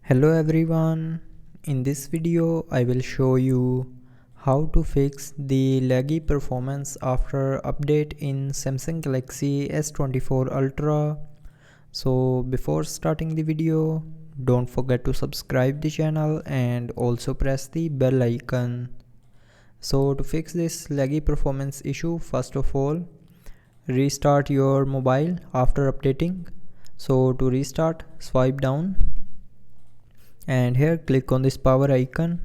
Hello everyone, in this video I will show you how to fix the laggy performance after update in Samsung Galaxy S24 Ultra. So before starting the video, don't forget to subscribe the channel and also press the bell icon. So to fix this laggy performance issue, first of all, restart your mobile after updating. So to restart, swipe down and here click on this power icon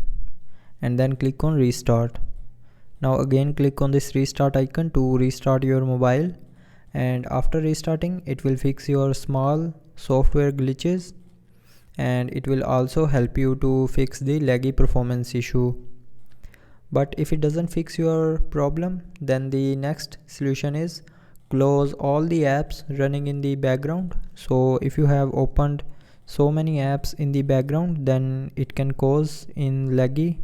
and then click on restart. Now again click on this restart icon to restart your mobile, and after restarting it will fix your small software glitches and it will also help you to fix the laggy performance issue. But if it doesn't fix your problem, then the next solution is close all the apps running in the background. So if you have opened so many apps in the background, then it can cause in laggy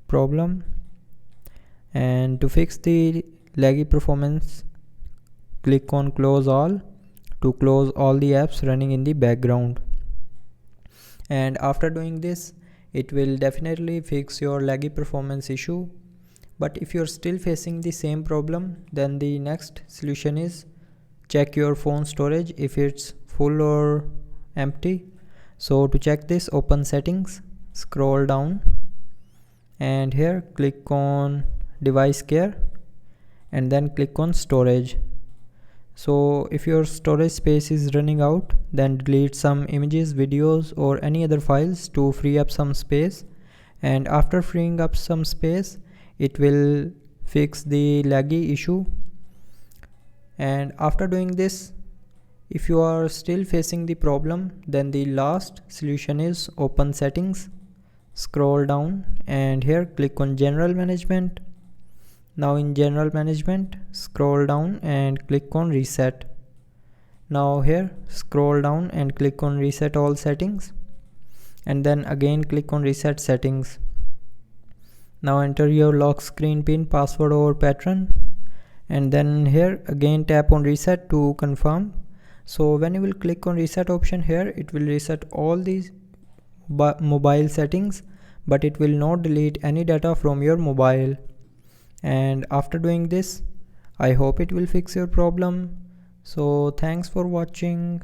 problem. And to fix the laggy performance, click on close all to close all the apps running in the background. And after doing this, it will definitely fix your laggy performance issue. But if you're still facing the same problem, then the next solution is check your phone storage if it's full or empty. So to check this, open settings, scroll down and here click on device care and then click on storage. So if your storage space is running out, then delete some images, videos or any other files to free up some space, and after freeing up some space it will fix the laggy issue. And after doing this, if you are still facing the problem, then the last solution is open settings, scroll down and here click on general management. Now in general management, scroll down and click on reset. Now here scroll down and click on reset all settings and then again click on reset settings. Now enter your lock screen pin, password or pattern and then here again tap on reset to confirm. So when you will click on reset option here, it will reset all these mobile settings, but it will not delete any data from your mobile. And after doing this, I hope it will fix your problem. So thanks for watching.